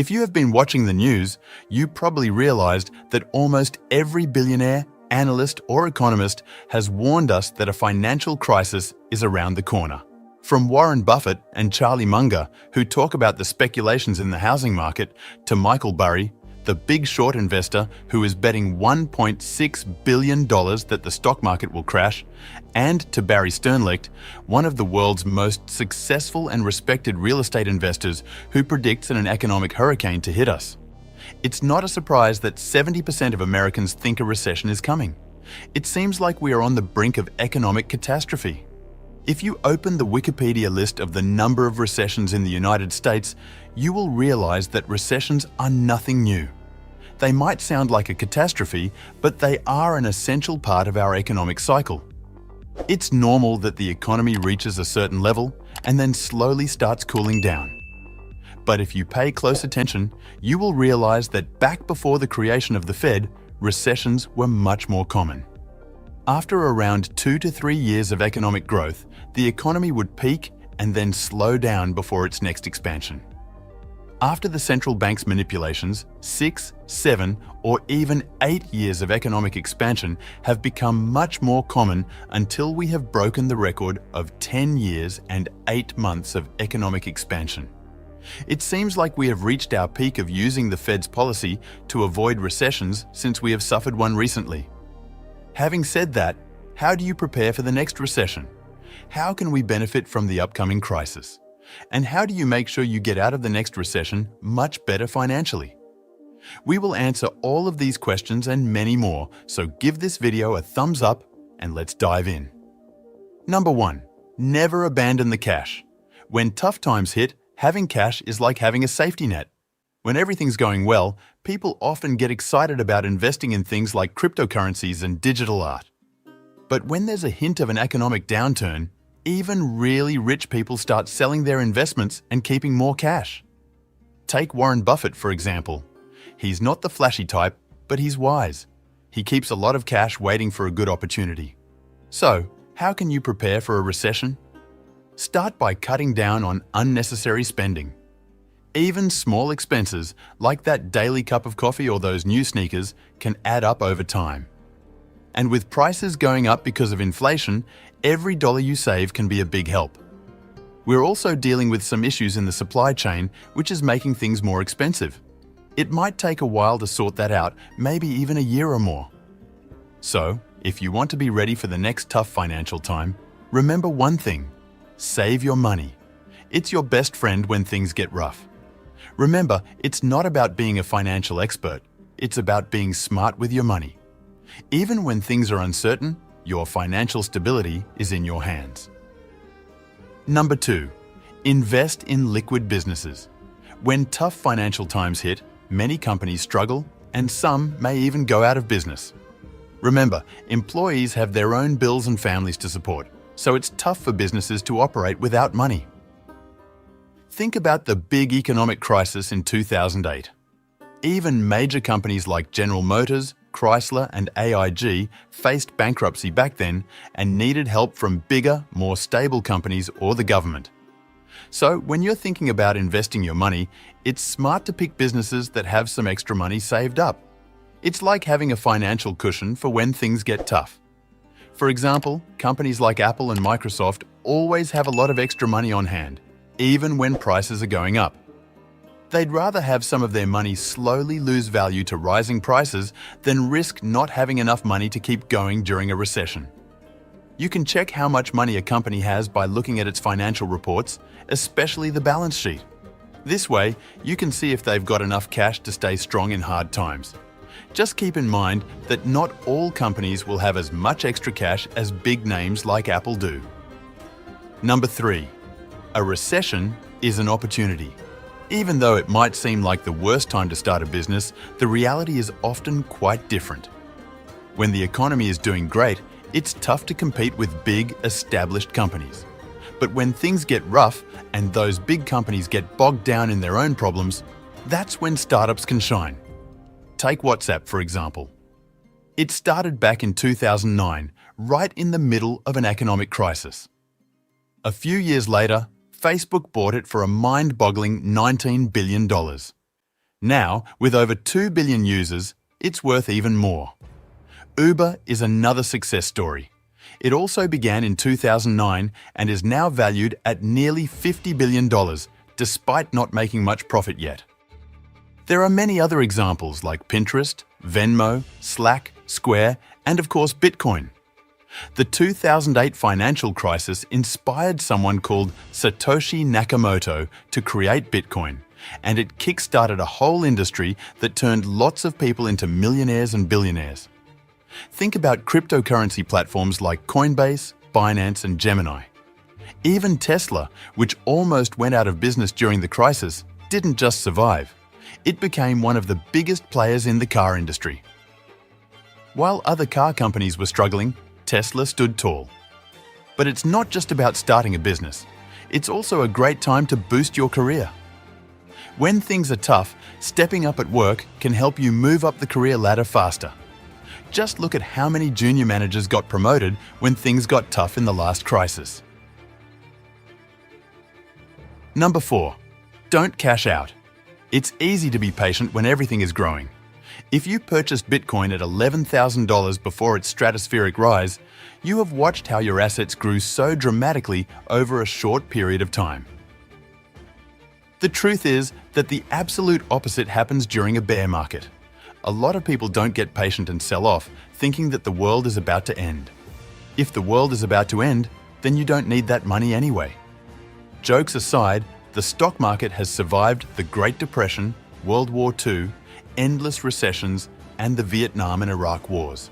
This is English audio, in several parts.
If you have been watching the news, you probably realized that almost every billionaire, analyst, or economist has warned us that a financial crisis is around the corner. From Warren Buffett and Charlie Munger, who talk about the speculations in the housing market, to Michael Burry, the big short investor who is betting $1.6 billion that the stock market will crash, and to Barry Sternlicht, one of the world's most successful and respected real estate investors who predicts an economic hurricane to hit us. It's not a surprise that 70% of Americans think a recession is coming. It seems like we are on the brink of economic catastrophe. If you open the Wikipedia list of the number of recessions in the United States, you will realize that recessions are nothing new. They might sound like a catastrophe, but they are an essential part of our economic cycle. It's normal that the economy reaches a certain level and then slowly starts cooling down. But if you pay close attention, you will realize that back before the creation of the Fed, recessions were much more common. After around 2 to 3 years of economic growth, the economy would peak and then slow down before its next expansion. After the central bank's manipulations, 6, 7, or even 8 years of economic expansion have become much more common until we have broken the record of 10 years and 8 months of economic expansion. It seems like we have reached our peak of using the Fed's policy to avoid recessions since we have suffered one recently. Having said that, how do you prepare for the next recession? How can we benefit from the upcoming crisis? And how do you make sure you get out of the next recession much better financially? We will answer all of these questions and many more, so give this video a thumbs up and let's dive in. Number 1. Never abandon the cash. When tough times hit, having cash is like having a safety net. When everything's going well, people often get excited about investing in things like cryptocurrencies and digital art. But when there's a hint of an economic downturn, even really rich people start selling their investments and keeping more cash. Take Warren Buffett, for example. He's not the flashy type, but he's wise. He keeps a lot of cash waiting for a good opportunity. So, how can you prepare for a recession? Start by cutting down on unnecessary spending. Even small expenses, like that daily cup of coffee or those new sneakers, can add up over time. And with prices going up because of inflation, every dollar you save can be a big help. We're also dealing with some issues in the supply chain, which is making things more expensive. It might take a while to sort that out, maybe even a year or more. So, if you want to be ready for the next tough financial time, remember one thing: save your money. It's your best friend when things get rough. Remember, it's not about being a financial expert. It's about being smart with your money. Even when things are uncertain, your financial stability is in your hands. Number 2. Invest in liquid businesses. When tough financial times hit, many companies struggle, and some may even go out of business. Remember, employees have their own bills and families to support, so it's tough for businesses to operate without money. Think about the big economic crisis in 2008. Even major companies like General Motors, Chrysler, and AIG faced bankruptcy back then and needed help from bigger, more stable companies or the government. So, when you're thinking about investing your money, it's smart to pick businesses that have some extra money saved up. It's like having a financial cushion for when things get tough. For example, companies like Apple and Microsoft always have a lot of extra money on hand, even when prices are going up. They'd rather have some of their money slowly lose value to rising prices than risk not having enough money to keep going during a recession. You can check how much money a company has by looking at its financial reports, especially the balance sheet. This way, you can see if they've got enough cash to stay strong in hard times. Just keep in mind that not all companies will have as much extra cash as big names like Apple do. Number 3. A recession is an opportunity. Even though it might seem like the worst time to start a business, the reality is often quite different. When the economy is doing great, it's tough to compete with big, established companies. But when things get rough and those big companies get bogged down in their own problems, that's when startups can shine. Take WhatsApp, for example. It started back in 2009, right in the middle of an economic crisis. A few years later, Facebook bought it for a mind-boggling $19 billion. Now, with over 2 billion users, it's worth even more. Uber is another success story. It also began in 2009 and is now valued at nearly $50 billion, despite not making much profit yet. There are many other examples like Pinterest, Venmo, Slack, Square, and of course Bitcoin. The 2008 financial crisis inspired someone called Satoshi Nakamoto to create Bitcoin, and it kick-started a whole industry that turned lots of people into millionaires and billionaires. Think about cryptocurrency platforms like Coinbase, Binance, and Gemini. Even Tesla, which almost went out of business during the crisis, didn't just survive. It became one of the biggest players in the car industry. While other car companies were struggling, Tesla stood tall. But it's not just about starting a business. It's also a great time to boost your career. When things are tough, stepping up at work can help you move up the career ladder faster. Just look at how many junior managers got promoted when things got tough in the last crisis. Number 4. Don't cash out. It's easy to be patient when everything is growing. If you purchased Bitcoin at $11,000 before its stratospheric rise, you have watched how your assets grew so dramatically over a short period of time. The truth is that the absolute opposite happens during a bear market. A lot of people don't get patient and sell off, thinking that the world is about to end. If the world is about to end, then you don't need that money anyway. Jokes aside, the stock market has survived the Great Depression, World War II, endless recessions, and the Vietnam and Iraq wars.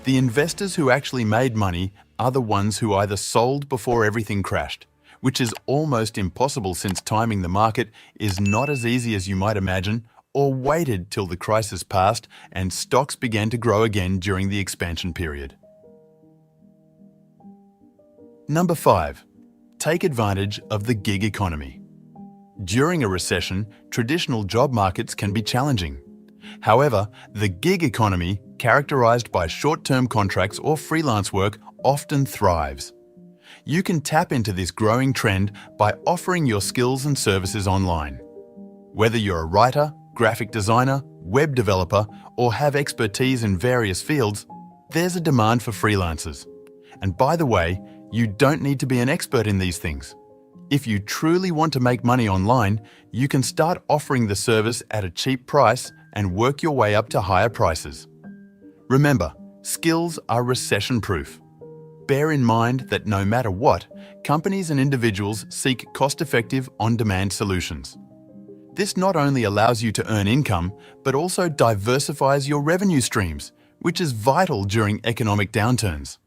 The investors who actually made money are the ones who either sold before everything crashed, which is almost impossible since timing the market is not as easy as you might imagine, or waited till the crisis passed and stocks began to grow again during the expansion period. Number 5. Take advantage of the gig economy. During a recession, traditional job markets can be challenging. However, the gig economy, characterized by short-term contracts or freelance work, often thrives. You can tap into this growing trend by offering your skills and services online. Whether you're a writer, graphic designer, web developer, or have expertise in various fields, there's a demand for freelancers. And by the way, you don't need to be an expert in these things. If you truly want to make money online, you can start offering the service at a cheap price and work your way up to higher prices. Remember, skills are recession-proof. Bear in mind that no matter what, companies and individuals seek cost-effective, on-demand solutions. This not only allows you to earn income, but also diversifies your revenue streams, which is vital during economic downturns.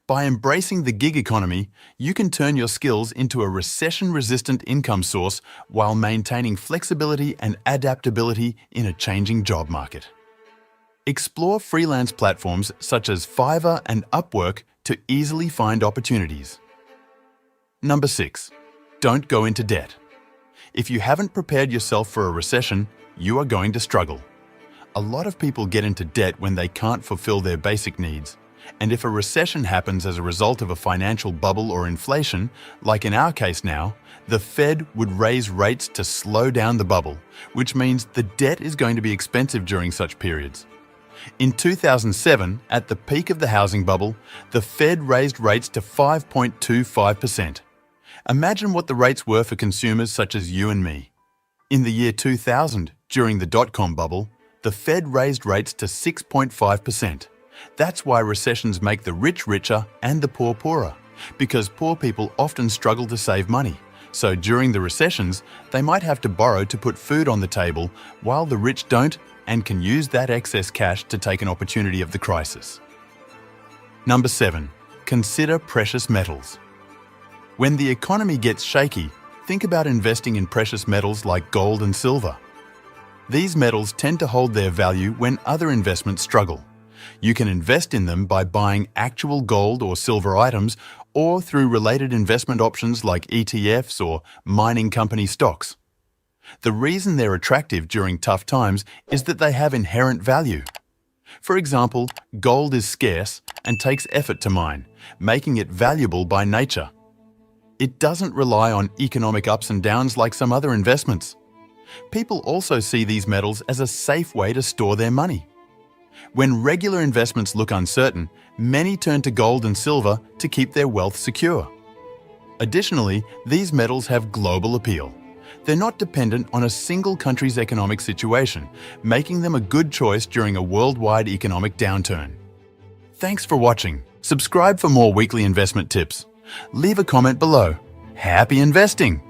By embracing the gig economy, you can turn your skills into a recession-resistant income source while maintaining flexibility and adaptability in a changing job market. Explore freelance platforms such as Fiverr and Upwork to easily find opportunities. Number 6. Don't go into debt. If you haven't prepared yourself for a recession, you are going to struggle. A lot of people get into debt when they can't fulfill their basic needs. And if a recession happens as a result of a financial bubble or inflation, like in our case now, the Fed would raise rates to slow down the bubble, which means the debt is going to be expensive during such periods. In 2007, at the peak of the housing bubble, the Fed raised rates to 5.25%. Imagine what the rates were for consumers such as you and me. In the year 2000, during the dot-com bubble, the Fed raised rates to 6.5%. That's why recessions make the rich richer and the poor poorer, because poor people often struggle to save money. So during the recessions, they might have to borrow to put food on the table, while the rich don't and can use that excess cash to take an opportunity of the crisis. Number 7. Consider precious metals. When the economy gets shaky, think about investing in precious metals like gold and silver. These metals tend to hold their value when other investments struggle. You can invest in them by buying actual gold or silver items or through related investment options like ETFs or mining company stocks. The reason they're attractive during tough times is that they have inherent value. For example, gold is scarce and takes effort to mine, making it valuable by nature. It doesn't rely on economic ups and downs like some other investments. People also see these metals as a safe way to store their money. When regular investments look uncertain, many turn to gold and silver to keep their wealth secure. Additionally, these metals have global appeal. They're not dependent on a single country's economic situation, making them a good choice during a worldwide economic downturn. Thanks for watching. Subscribe for more weekly investment tips. Leave a comment below. Happy investing!